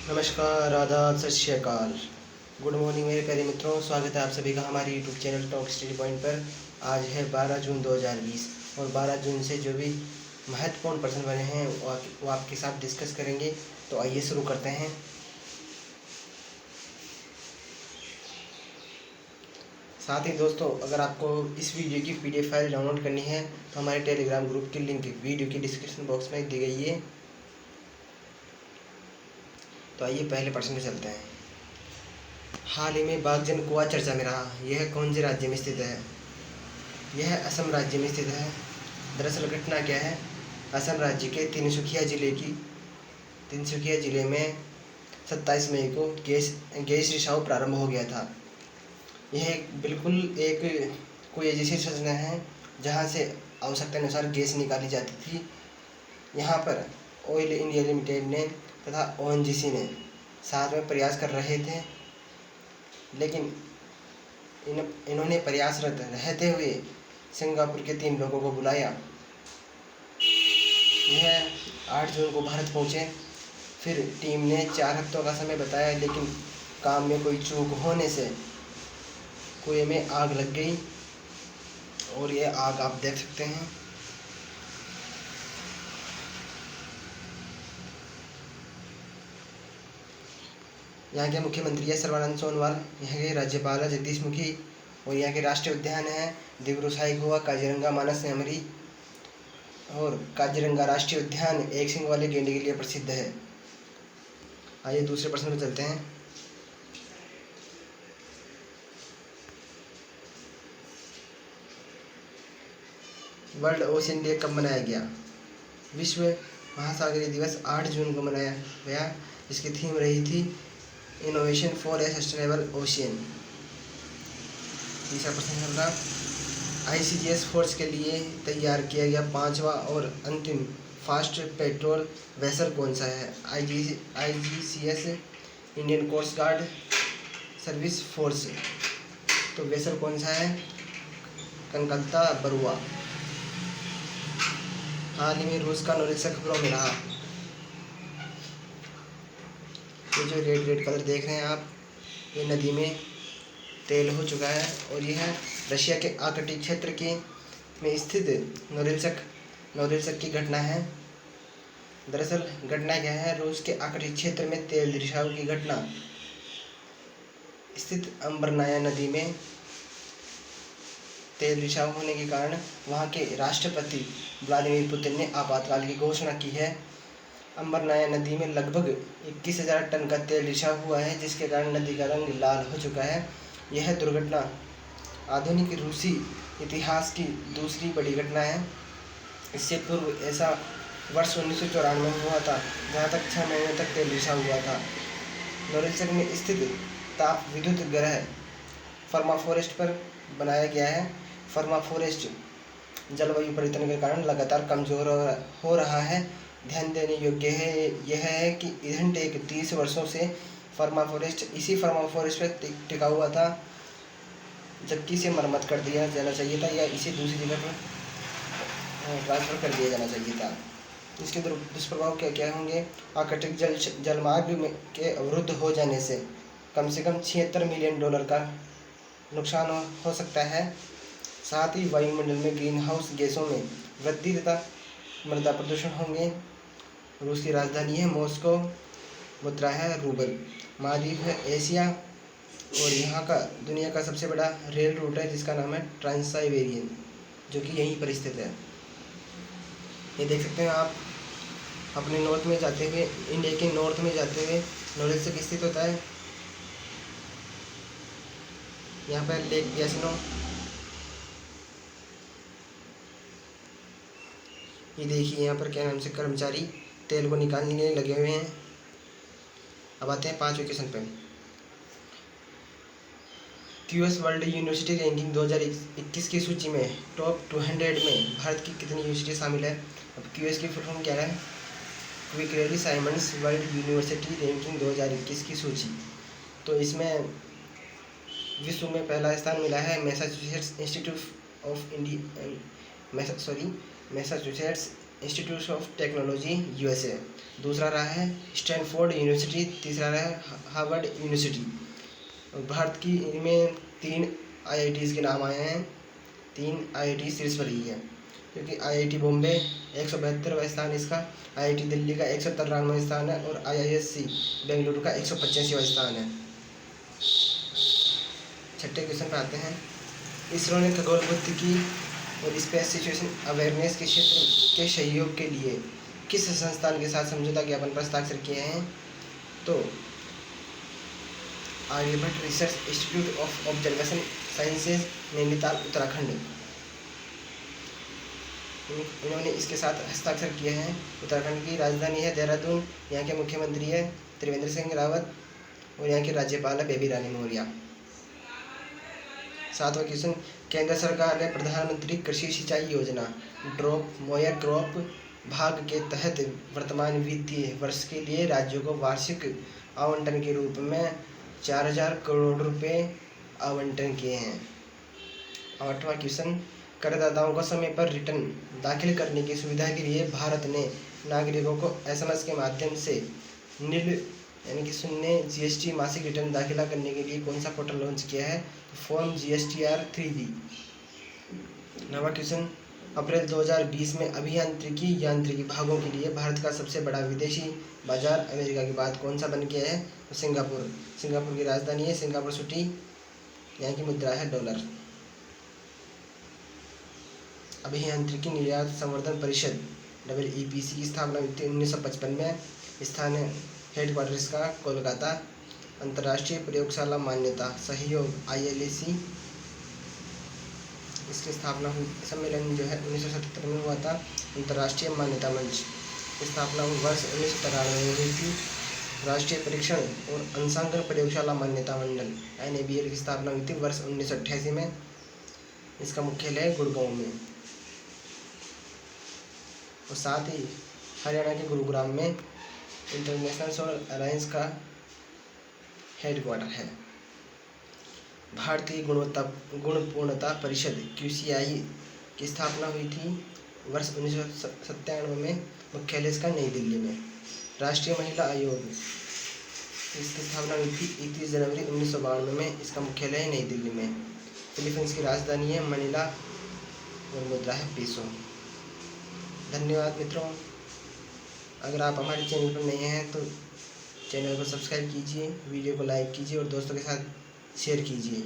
नमस्कार, आदाब, सत श्री अकाल। गुड मॉर्निंग मेरे प्यारे मित्रों, स्वागत है आप सभी का हमारे YouTube channel talk study point पर। आज है 12 जून 2020 और 12 जून से जो भी महत्वपूर्ण प्रश्न बने हैं वो आपके साथ डिस्कस करेंगे। तो आइए शुरू करते हैं। साथ ही दोस्तों, अगर आपको इस वीडियो की PDF फाइल डाउनलोड करनी है तो हमारे टेलीग्राम ग्रुप की लिंक वीडियो की डिस्क्रिप्शन बॉक्स में दी गई है। तो आइए पहले प्रश्न में चलते हैं। हाल ही में बागजन कुआं चर्चा में रहा, यह कौन से राज्य में स्थित है? यह असम राज्य में स्थित है। दरअसल घटना क्या है, असम राज्य के तिनसुकिया जिले में 27 मई को गैस रिसाव प्रारंभ हो गया था। यह बिल्कुल एक कुएं जैसी संरचना है जहाँ से आवश्यकता अनुसार गैस निकाली जाती थी। यहाँ पर ऑयल इंडिया लिमिटेड ने तथा ONGC ने साथ में प्रयास कर रहे थे, लेकिन इन्होंने प्रयासरत रहते हुए सिंगापुर के 3 लोगों को बुलाया। यह 8 जून को भारत पहुँचे। फिर टीम ने 4 हफ्तों का समय बताया, लेकिन काम में कोई चूक होने से कुएं में आग लग गई और ये आग आप देख सकते हैं। यहाँ के मुख्यमंत्री है सर्बानंद सोनोवाल, यहाँ के राज्यपाल है जगदीश मुखी और यहाँ के राष्ट्रीय उद्यान है दिब्रू साईखोवा, काजीरंगा, मानस नेमरी। और काजीरंगा राष्ट्रीय उद्यान एक सींग वाले गैंडे के लिए प्रसिद्ध है। आइए दूसरे प्रश्न पर चलते हैं। वर्ल्ड ओशियन डे कब मनाया गया? विश्व महासागरीय दिवस 8 जून को मनाया गया। इसकी थीम रही थी innovation for a sustainable ocean. तीसरा प्रश्न चल रहा, ICGS फोर्स के लिए तैयार किया गया 5वां और अंतिम फास्ट पेट्रोल वेसल कौन सा है? IGCS Indian coast guard service force. तो वेसल कौन सा है? कनकत्ता बरुआ। हाल ही में रूस का नोरिस्क खबरों में रहा। ये जो रेड कलर देख रहे हैं आप, ये नदी में तेल हो चुका है और यह रशिया के आर्कटिक क्षेत्र के में स्थित नोरिल्स्क की घटना है। दरअसल घटना क्या है, रूस के आर्कटिक क्षेत्र में तेल रिसाव की घटना स्थित अंबरनाया नदी में तेल रिसाव होने के कारण वहाँ के राष्ट्रपति व्लादिमीर पुतिन ने आपातकाल की घोषणा की है। अंबरनाया नदी में लगभग 21,000 टन का तेल रिसाव हुआ है, जिसके कारण नदी का रंग लाल हो चुका है। यह दुर्घटना आधुनिक रूसी इतिहास की दूसरी बड़ी घटना है। इससे पूर्व ऐसा वर्ष 1994 में हुआ था, जहाँ तक 6 महीने तक तेल रिसाव हुआ था। नोरिल्स्क में स्थित ताप विद्युत ग्रह परमाफ्रोस्ट पर बनाया गया है। परमाफ्रोस्ट जलवायु परिवर्तन के कारण लगातार कमजोर हो रहा है। ध्यान देने योग्य है यह है कि ईंधनटेक 30 वर्षों से इसी परमाफ्रोस्ट पर टिका हुआ था, जबकि इसे मरम्मत कर दिया जाना चाहिए था या इसे दूसरी जगह पर ट्रांसफ़र कर दिया जाना चाहिए था। इसके दुष्प्रभाव क्या क्या होंगे? आर्कटिक जलमार्ग के अवरुद्ध हो जाने से कम से कम $76 मिलियन का नुकसान हो सकता है। साथ ही वायुमंडल में ग्रीन हाउस गैसों में वृद्धि तथा मृदा प्रदूषण होंगे। रूस की राजधानी है मॉस्को, मुद्रा है रूबल। महाद्वीप है एशिया और यहाँ का दुनिया का सबसे बड़ा रेल रूट है जिसका नाम है ट्रांस-साइबेरियन, जो कि यहीं पर स्थित है। ये देख सकते हैं आप, अपने नॉर्थ में जाते हुए, इंडिया के नॉर्थ में जाते हुए नोरिल्स्क स्थित होता है। यहाँ पर लेक यासिनो, ये देखिए यहाँ पर क्या नाम से कर्मचारी तेल को निकालने के लिए लगे हुए हैं। अब आते हैं 5वें क्वेश्चन पे। QS वर्ल्ड यूनिवर्सिटी रैंकिंग 2021 की सूची में टॉप 200 में भारत की कितनी यूनिवर्सिटी शामिल है? अब QS की फुल फॉर्म क्या है? क्विकरेली साइमंड्स वर्ल्ड यूनिवर्सिटी रैंकिंग 2021 की सूची। तो इसमें विश्व में पहला स्थान मिला है Massachusetts institute of technology USA, दूसरा रहा है स्टैनफोर्ड यूनिवर्सिटी, तीसरा रहा है हार्वर्ड यूनिवर्सिटी। भारत की इनमें 3 आईआईटीज़ के नाम आए हैं, 3 आईआईटी शीर्ष पर ही है, क्योंकि आईआईटी बॉम्बे 172वां स्थान इसका, आईआईटी दिल्ली का 193वां स्थान है और आईआईएससी बेंगलुरु का 185वां स्थान है। छठे क्वेश्चन पे आते हैं। इसरो ने खगोल भौतिकी और स्पेस सिचुएशन अवेयरनेस के क्षेत्र के सहयोग के लिए किस संस्थान के साथ समझौता ज्ञापन पर हस्ताक्षर किए हैं? तो Aryabhatta research institute of observation sciences, Nainital, Uttarakhand, इन्होंने इसके साथ हस्ताक्षर किए हैं। उत्तराखंड की राजधानी है देहरादून, यहाँ के मुख्यमंत्री है त्रिवेंद्र सिंह रावत और यहाँ की राज्यपाल है बेबी रानी मौर्य। 7वां क्वेश्चन, केंद्र सरकार ने प्रधानमंत्री कृषि सिंचाई योजना ड्रॉप मोयर क्रॉप भाग के तहत वर्तमान वित्तीय वर्ष के लिए राज्यों को वार्षिक आवंटन के रूप में 4000 करोड़ रुपए आवंटन किए हैं। 8वां क्वेश्चन, करदाताओं को समय पर रिटर्न दाखिल करने की सुविधा के लिए भारत ने नागरिकों को एसएमएस के माध्यम से नील यानी कि शून्य जीएसटी मासिक रिटर्न दाखिला करने के लिए कौन सा पोर्टल लॉन्च किया है? Form GSTR 3B। 9वां क्वेश्चन, अप्रैल 2020 में अभियांत्रिकी यांत्रिकी भागों के लिए भारत का सबसे बड़ा विदेशी बाजार अमेरिका के बाद कौन सा बन गया है? तो सिंगापुर। सिंगापुर की राजधानी है सिंगापुर सिटी, यहाँ की मुद्रा है डॉलर। अभियांत्रिकी निर्यात संवर्धन परिषद EEPC की स्थापना 1955 में, स्थान हेडक्वार्टर इसका कोलकाता। अंतर्राष्ट्रीय प्रयोगशाला मान्यता सहयोग ILAC, इसकी स्थापना हुई, सम्मेलन जो है 1977 में हुआ था। अंतर्राष्ट्रीय मान्यता मंच की स्थापना वर्ष 1993 में हुई थी। राष्ट्रीय परीक्षण और अंशांकन प्रयोगशाला मान्यता मंडल NABL की स्थापना हुई थी वर्ष 1988 में, इसका मुख्यालय है गुड़गांव में। और साथ ही हरियाणा के गुरुग्राम में इंटरनेशनल सोलर अलायंस का हेडक्वार्टर है। भारतीय गुणपूर्णता परिषद QCI की स्थापना हुई थी वर्ष 1997 में, मुख्यालय इसका नई दिल्ली में। राष्ट्रीय महिला आयोग, इसकी स्थापना हुई थी 31 जनवरी 1992 में, इसका मुख्यालय है नई दिल्ली में। फिलीपींस की राजधानी है मनीला और मुद्रा है पेसो। धन्यवाद मित्रों, अगर आप हमारे चैनल पर नए हैं तो चैनल को सब्सक्राइब कीजिए, वीडियो को लाइक कीजिए और दोस्तों के साथ शेयर कीजिए।